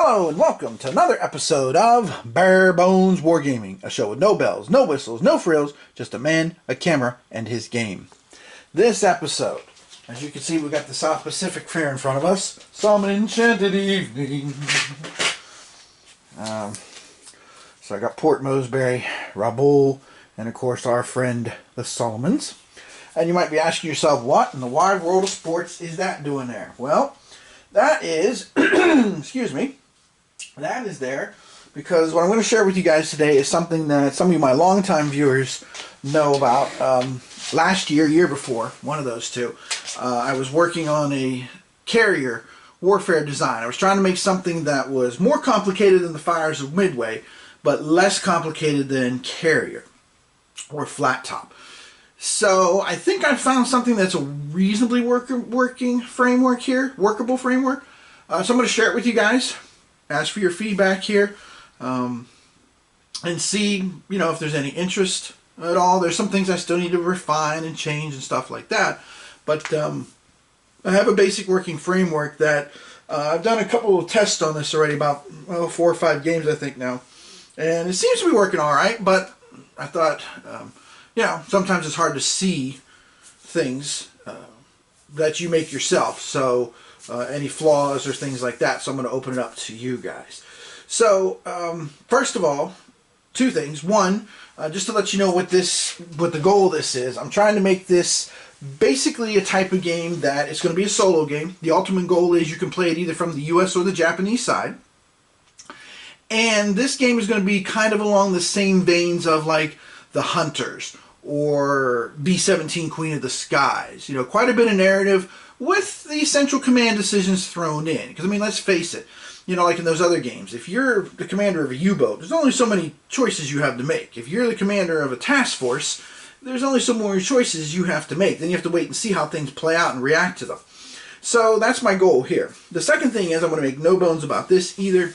Hello and welcome to another episode of Bare Bones Wargaming, a show with no bells, no whistles, no frills, just a man, a camera, and his game. This episode, as you can see, we've got the South Pacific Fair in front of us. Some enchanted evening. So I got Port Moresby, Rabaul, and of course our friend the Solomons. And you might be asking yourself, what in the wide world of sports is that doing there? Well, that is, excuse me, that is there because what I'm going to share with you guys today is something that some of you, my longtime viewers, know about. Last year, year before, one of those two, I was working on a carrier warfare design. I was trying to make something that was more complicated than the fires of Midway, but less complicated than carrier or flat top. So I think I found something that's a reasonably working framework here, workable framework. So I'm going to share it with you guys, ask for your feedback here, and see, if there's any interest at all. There's some things I still need to refine and change and stuff like that. But I have a basic working framework that I've done a couple of tests on this already, about 4 or 5 games I think now. And it seems to be working all right, but I thought... sometimes it's hard to see things that you make yourself. So any flaws or things like that. So I'm going to open it up to you guys. So first of all, 2 things. One, just to let you know what the goal of this is. I'm trying to make this basically a type of game that it's going to be a solo game. The ultimate goal is you can play it either from the US or the Japanese side. And this game is going to be kind of along the same veins of like the Hunters or B-17 Queen of the Skies. Quite a bit of narrative with the central command decisions thrown in. Because, let's face it, like in those other games, if you're the commander of a U-boat, there's only so many choices you have to make. If you're the commander of a task force, there's only so more choices you have to make. Then you have to wait and see how things play out and react to them. So that's my goal here. The second thing is I'm going to make no bones about this either,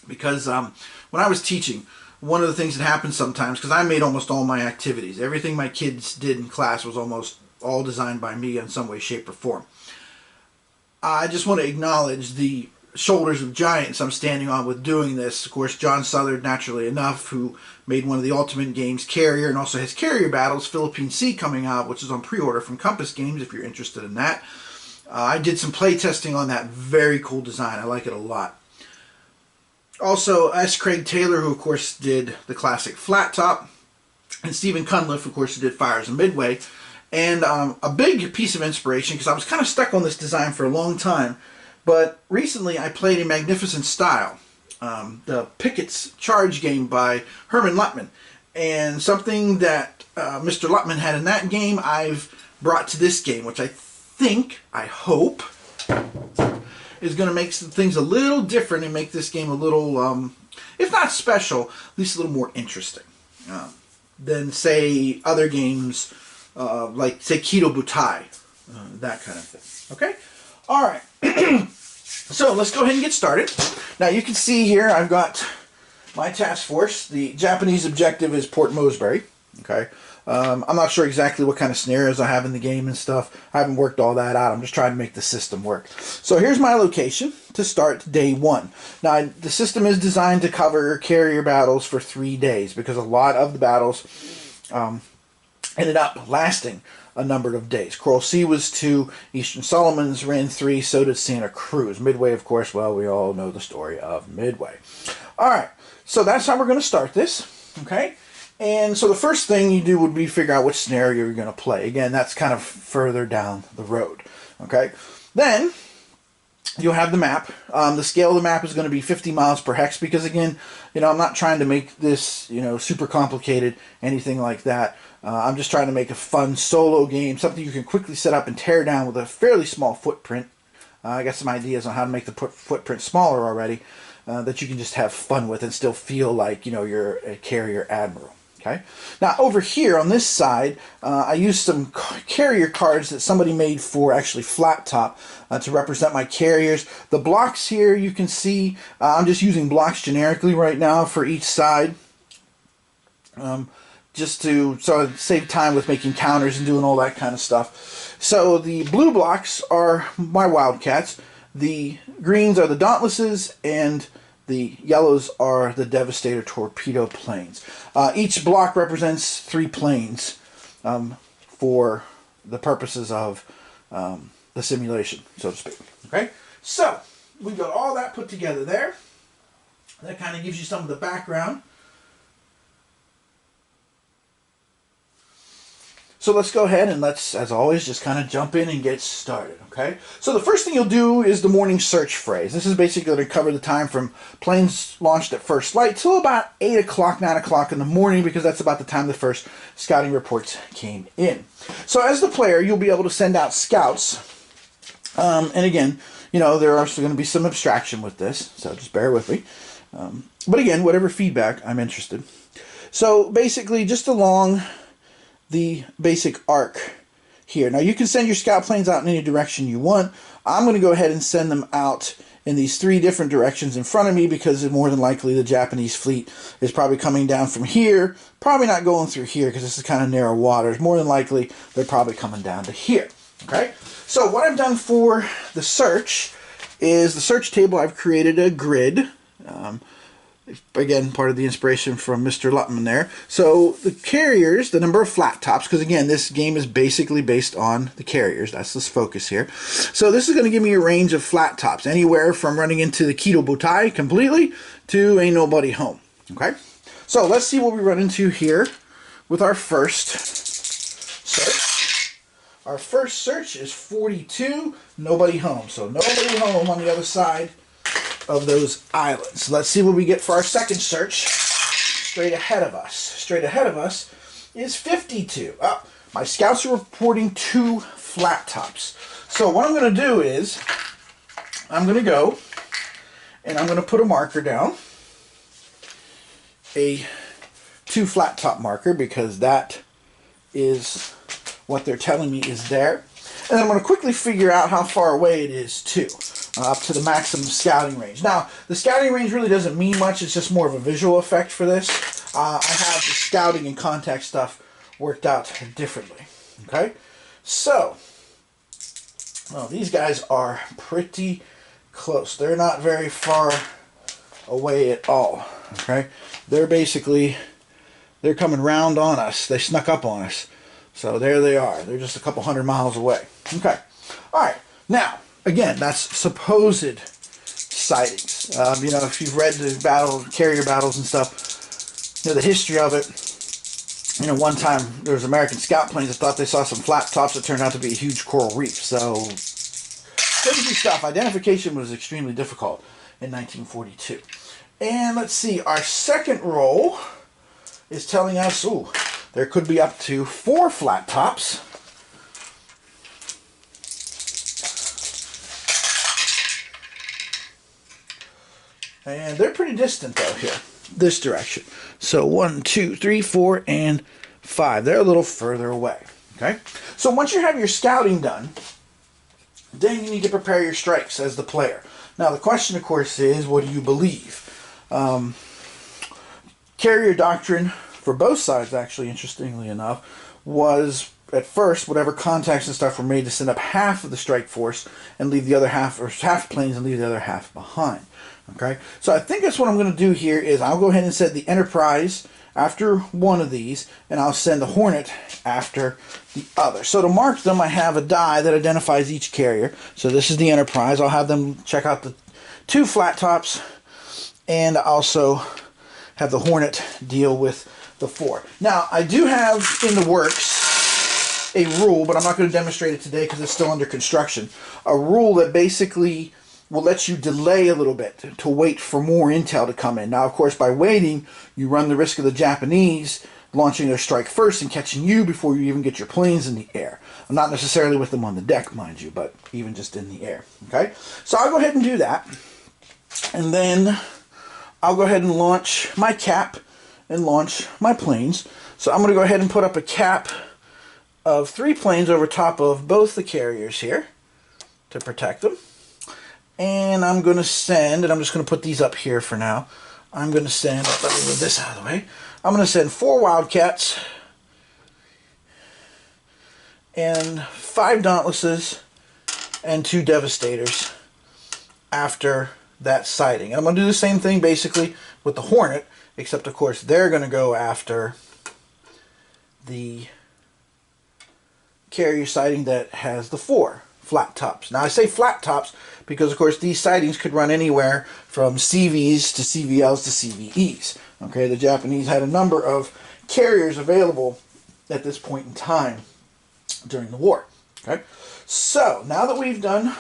because when I was teaching, one of the things that happens sometimes, because I made almost all my activities, everything my kids did in class was almost all designed by me in some way, shape, or form. I just want to acknowledge the shoulders of giants I'm standing on with doing this. Of course, John Southard, naturally enough, who made one of the ultimate games, Carrier, and also has Carrier Battles, Philippine Sea, coming out, which is on pre-order from Compass Games, if you're interested in that. I did some play testing on that. Very cool design. I like it a lot. Also, S. Craig Taylor, who of course did the classic flat top, and Stephen Cunliffe, of course, who did Fires of Midway. And a big piece of inspiration, because I was kind of stuck on this design for a long time, but recently I played a Magnificent Style, the Pickett's Charge game by Herman Luttman. And something that Mr. Luttman had in that game, I've brought to this game, which I hope, is going to make some things a little different and make this game a little, if not special, at least a little more interesting than, say, other games like, say, Keto Butai, that kind of thing. Okay? All right. So let's go ahead and get started. Now you can see here I've got my task force. The Japanese objective is Port Moresby. Okay? I'm not sure exactly what kind of scenarios I have in the game and stuff. I haven't worked all that out. I'm just trying to make the system work. So here's my location to start day 1. Now, the system is designed to cover carrier battles for 3 days because a lot of the battles ended up lasting a number of days. Coral Sea was 2, Eastern Solomons ran 3, so did Santa Cruz. Midway, of course, well, we all know the story of Midway. All right, so that's how we're going to start this, okay? And so the first thing you do would be figure out which scenario you're going to play. Again, that's kind of further down the road. Okay. Then you'll have the map. The scale of the map is going to be 50 miles per hex because, again, I'm not trying to make this, super complicated, anything like that. I'm just trying to make a fun solo game, something you can quickly set up and tear down with a fairly small footprint. I got some ideas on how to make the footprint smaller already that you can just have fun with and still feel like, you're a carrier admiral. Okay. Now over here on this side, I used some carrier cards that somebody made for actually flat top to represent my carriers. The blocks here you can see, I'm just using blocks generically right now for each side. Just to save time with making counters and doing all that kind of stuff. So the blue blocks are my Wildcats. The greens are the Dauntlesses, and the yellows are the Devastator torpedo planes. Each block represents 3 planes for the purposes of the simulation, so to speak. Okay, so we've got all that put together there. That kind of gives you some of the background. So let's go ahead and let's, as always, just kind of jump in and get started, okay? So the first thing you'll do is the morning search phrase. This is basically going to cover the time from planes launched at first light till about 8 o'clock, 9 o'clock in the morning, because that's about the time the first scouting reports came in. So as the player, you'll be able to send out scouts. And again, you know, there are going to be some abstraction with this, so just bear with me. But again, whatever feedback, I'm interested. So basically, just along the basic arc here. Now you can send your scout planes out in any direction you want. I'm going to go ahead and send them out in these 3 different directions in front of me, because more than likely the Japanese fleet is probably coming down from here. Probably not going through here because this is kind of narrow waters. More than likely they're probably coming down to here. Okay, so what I've done for the search is the search table. I've created a grid. Again, part of the inspiration from Mr. Lutman there. So the carriers, the number of flat tops, because again, this game is basically based on the carriers. That's this focus here. So this is going to give me a range of flat tops, anywhere from running into the Kido Butai completely to Ain't Nobody Home. Okay, so let's see what we run into here with our first search. Our first search is 42, Nobody Home. So Nobody Home on the other side of those islands. Let's see what we get for our second search. Straight ahead of us. Straight ahead of us is 52. Oh, my scouts are reporting 2 flat tops. So what I'm going to do is I'm going to go and I'm going to put a marker down. A 2 flat top marker, because that is what they're telling me is there. And then I'm going to quickly figure out how far away it is too. Up to the maximum scouting range. Now, the scouting range really doesn't mean much. It's just more of a visual effect for this. I have the scouting and contact stuff worked out differently. Okay, so well, these guys are pretty close. They're not very far away at all. Okay, they're coming round on us. They snuck up on us. So there they are. They're just a couple 100 miles away. Okay, all right, now. Again, that's supposed sightings. You know, if you've read the carrier battles and stuff, you know, the history of it. You know, one time there was American scout planes that thought they saw some flat tops that turned out to be a huge coral reef. So, crazy stuff. Identification was extremely difficult in 1942. And let's see, our second roll is telling us, ooh, there could be up to 4 flat tops. And they're pretty distant though here, this direction. So 1, 2, 3, 4, and 5. They're a little further away. Okay. So once you have your scouting done, then you need to prepare your strikes as the player. Now the question, of course, is what do you believe? Carrier doctrine for both sides, actually, interestingly enough, was at first whatever contacts and stuff were made to send up half of the strike force and leave the other half, or half planes and leave the other half behind. Okay, so I think that's what I'm going to do here is I'll go ahead and send the Enterprise after one of these, and I'll send the Hornet after the other. So to mark them, I have a die that identifies each carrier. So this is the Enterprise. I'll have them check out the 2 flat tops, and also have the Hornet deal with the 4. Now, I do have in the works a rule, but I'm not going to demonstrate it today because it's still under construction. A rule that basically will let you delay a little bit to wait for more intel to come in. Now, of course, by waiting, you run the risk of the Japanese launching their strike first and catching you before you even get your planes in the air. Not necessarily with them on the deck, mind you, but even just in the air. Okay, so I'll go ahead and do that. And then I'll go ahead and launch my cap and launch my planes. So I'm going to go ahead and put up a cap of 3 planes over top of both the carriers here to protect them. And I'm going to send, and I'm just going to put these up here for now. I'm going to send, let me move this out of the way. I'm going to send 4 Wildcats and 5 Dauntlesses and 2 Devastators after that sighting. And I'm going to do the same thing basically with the Hornet, except of course they're going to go after the carrier sighting that has the 4 flat tops. Now I say flat tops because of course these sightings could run anywhere from CVs to CVLs to CVEs. Okay, the Japanese had a number of carriers available at this point in time during the war. Okay, so now that we've done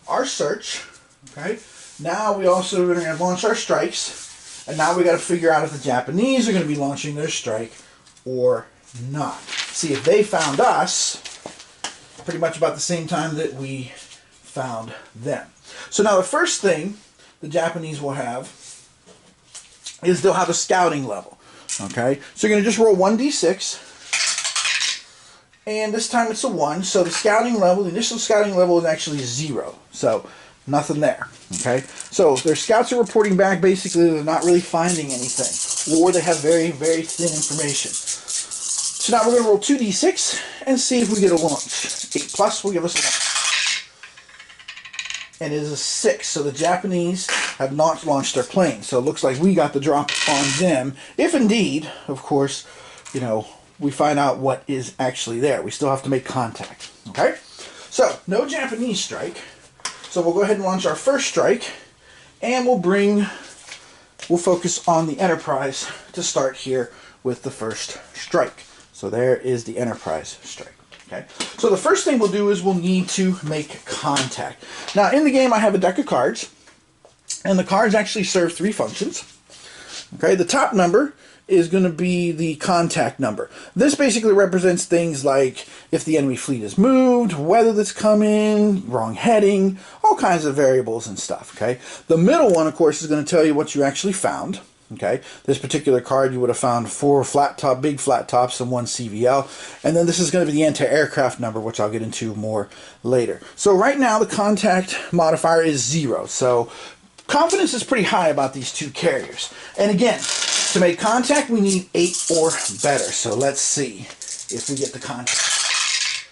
our search, okay, now we also are going to launch our strikes, and now we got to figure out if the Japanese are going to be launching their strike or not. See if they found us pretty much about the same time that we found them. So now the first thing the Japanese will have is they'll have a scouting level. Okay, so you're going to just roll 1d6. And this time it's a 1, so the scouting level, the initial scouting level is actually 0. So, nothing there. Okay? So, their scouts are reporting back basically they're not really finding anything. Or they have very, very thin information. So now we're going to roll 2d6 and see if we get a launch. 8 plus will give us a launch. And it is a 6, so the Japanese have not launched their plane. So it looks like we got the drop on them. If indeed, of course, you know, we find out what is actually there. We still have to make contact. Okay? So, no Japanese strike. So we'll go ahead and launch our first strike. And we'll focus on the Enterprise to start here with the first strike. So there is the Enterprise strike. Okay? So the first thing we'll do is we'll need to make contact. Now, in the game I have a deck of cards. And the cards actually serve 3 functions. Okay? The top number is going to be the contact number. This basically represents things like if the enemy fleet is moved, weather that's coming, wrong heading, all kinds of variables and stuff. Okay. The middle one, of course, is going to tell you what you actually found. Okay. This particular card, you would have found 4 big flat tops and 1 CVL. And then this is going to be the anti-aircraft number, which I'll get into more later. So right now, the contact modifier is 0. So confidence is pretty high about these 2 carriers. And again, to make contact, we need 8 or better. So let's see if we get the contact.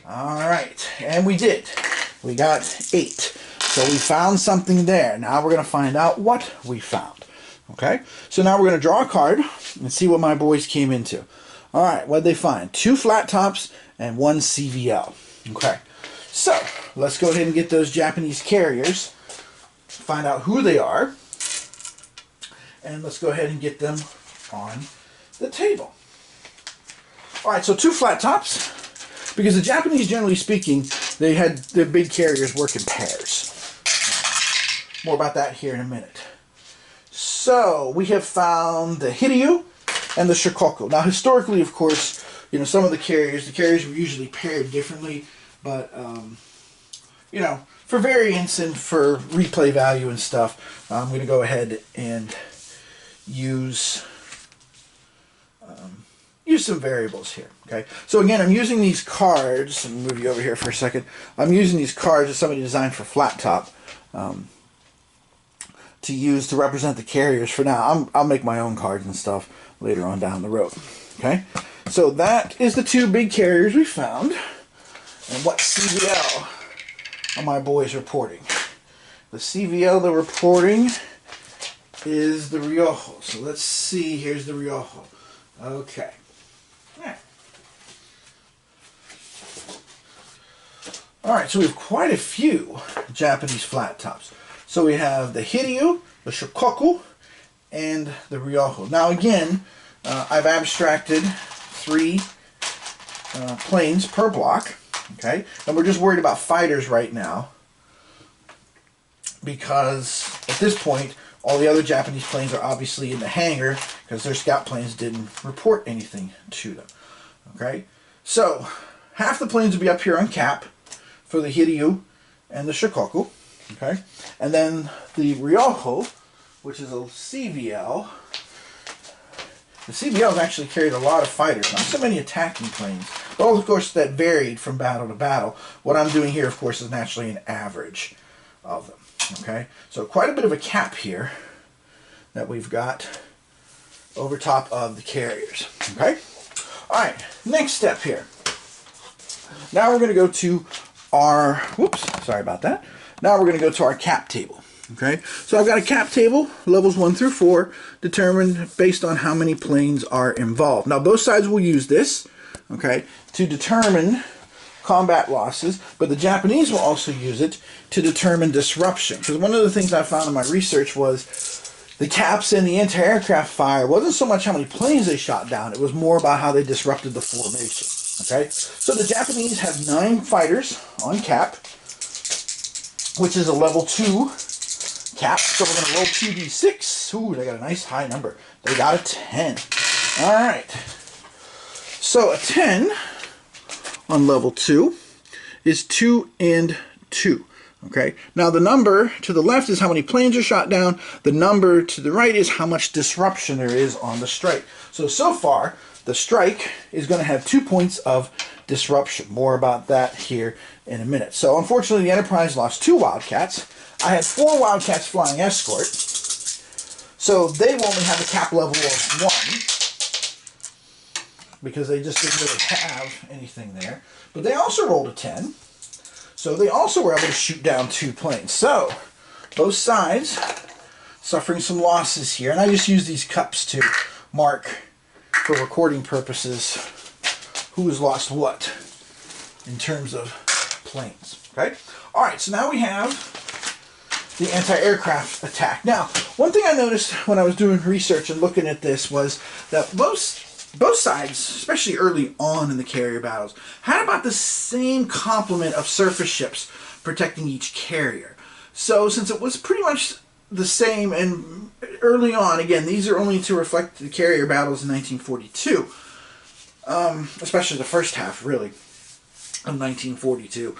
Alright, and we did. We got 8. So we found something there. Now we're going to find out what we found. Okay, so now we're going to draw a card and see what my boys came into. Alright, what did they find? 2 flat tops and 1 CVL. Okay, so let's go ahead and get those Japanese carriers, find out who they are. And let's go ahead and get them on the table. Alright, so 2 flat tops. Because the Japanese, generally speaking, they had their big carriers work in pairs. More about that here in a minute. So, we have found the Hiryu and the Shikoku. Now, historically, of course, you know, some of the carriers were usually paired differently. But, you know, for variance and for replay value and stuff, I'm going to go ahead and use some variables here. Okay, so again, I'm using these cards. Let me move you over here for a second. I'm using these cards that somebody designed for flat top to use to represent the carriers. For now, I'll make my own cards and stuff later on down the road. Okay, so that is the 2 big carriers we found. And what CVL are my boys reporting? The CVL they're reporting is the Ryoho. So let's see, here's the Ryoho. Okay. Alright, so we have quite a few Japanese flat tops. So we have the Hiryu, the Shikoku, and the Ryoho. Now again, I've abstracted 3 planes per block. Okay, and we're just worried about fighters right now, because at this point, all the other Japanese planes are obviously in the hangar because their scout planes didn't report anything to them. Okay, so half the planes will be up here on cap for the Hiryu and the Shikoku. Okay, and then the Ryoho, which is a CVL. The CVLs actually carried a lot of fighters, not so many attacking planes. Well, of course, that varied from battle to battle. What I'm doing here, of course, is naturally an average of them. Okay, so quite a bit of a cap here that we've got over top of the carriers. Okay, all right, next step here. Now we're going to go to our, whoops, sorry about that. Now we're going to go to our cap table. Okay, so I've got a cap table, levels 1 through 4, determined based on how many planes are involved. Now both sides will use this, okay, to determine combat losses, but the Japanese will also use it to determine disruption. Because one of the things I found in my research was the caps in the anti-aircraft fire wasn't so much how many planes they shot down, it was more about how they disrupted the formation. Okay, so the Japanese have 9 fighters on cap, which is a level 2 cap. So we're going to roll 2d6. Ooh, they got a nice high number. They got a 10. All right. So a 10 on level 2 is 2 and 2. Okay. Now the number to the left is how many planes are shot down. The number to the right is how much disruption there is on the strike. So far, the strike is going to have 2 points of disruption. More about that here in a minute. So unfortunately, the Enterprise lost 2 Wildcats. I had 4 Wildcats flying escort, so they will only have a cap level of 1 because they just didn't really have anything there. But they also rolled a 10, so they also were able to shoot down 2 planes. So both sides suffering some losses here, and I just use these cups to mark for recording purposes who has lost what in terms of planes. Okay. All right. So now we have the anti-aircraft attack. Now, one thing I noticed when I was doing research and looking at this was that both sides, especially early on in the carrier battles, had about the same complement of surface ships protecting each carrier. So since it was pretty much the same, and early on, again, these are only to reflect the carrier battles in 1942, especially the first half, really, of 1942.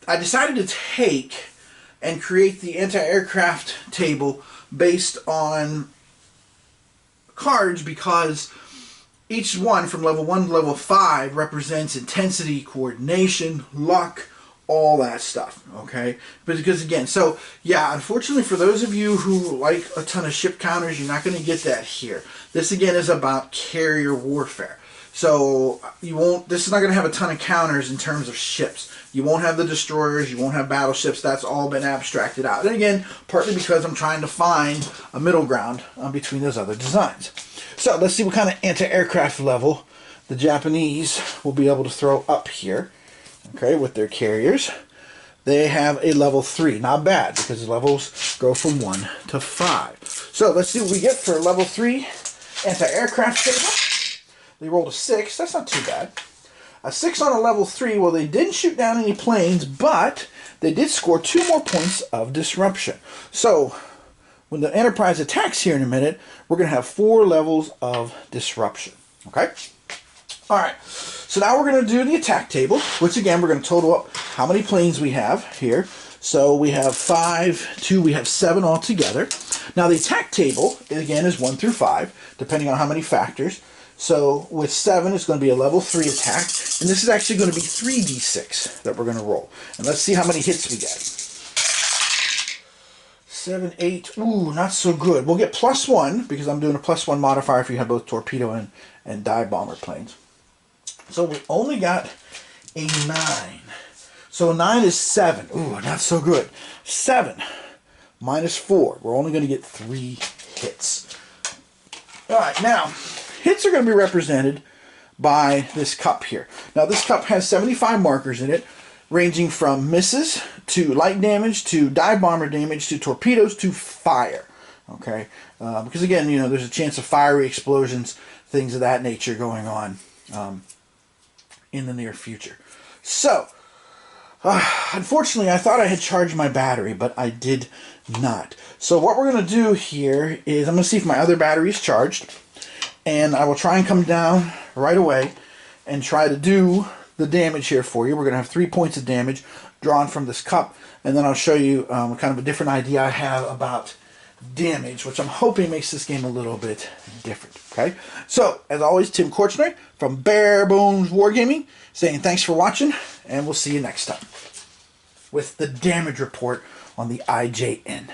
I decided to take and create the anti-aircraft table based on cards because each one from level 1 to level 5 represents intensity, coordination, luck, all that stuff, okay? But because again, so yeah, unfortunately for those of you who like a ton of ship counters, you're not going to get that here. This again is about carrier warfare. So you won't, this is not going to have a ton of counters in terms of ships. You won't have the destroyers, you won't have battleships, that's all been abstracted out. And again, partly because I'm trying to find a middle ground between those other designs. So let's see what kind of anti-aircraft level the Japanese will be able to throw up here, okay, with their carriers. They have a level 3, not bad, because the levels go from 1 to 5. So let's see what we get for a level 3 anti-aircraft table. They rolled a 6, that's not too bad. A 6 on a level 3, well, they didn't shoot down any planes, but they did score 2 more points of disruption. So, when the Enterprise attacks here in a minute, we're going to have 4 levels of disruption. Okay? Alright, so now we're going to do the attack table, which again, we're going to total up how many planes we have here. So we have 5, 2, we have 7 altogether. Now the attack table, again, is 1 through 5, depending on how many factors. So with 7, it's going to be a level 3 attack, and this is actually going to be 3d6 that we're going to roll. And let's see how many hits we get. 7, 8, ooh, not so good. We'll get +1, because I'm doing a +1 modifier if you have both torpedo and dive bomber planes. So we only got a 9. So a 9 is 7. Ooh, not so good. 7 minus 4. We're only going to get 3 hits. All right, now, hits are going to be represented by this cup here. Now this cup has 75 markers in it, ranging from misses to light damage to dive bomber damage to torpedoes to fire. Okay, because again, you know, there's a chance of fiery explosions, things of that nature going on in the near future. So, unfortunately, I thought I had charged my battery, but I did not. So what we're going to do here is I'm going to see if my other battery is charged. And I will try and come down right away and try to do the damage here for you. We're going to have 3 points of damage drawn from this cup. And then I'll show you kind of a different idea I have about damage, which I'm hoping makes this game a little bit different. Okay? So, as always, Tim Korchner from Bare Bones Wargaming saying thanks for watching, and we'll see you next time with the damage report on the IJN.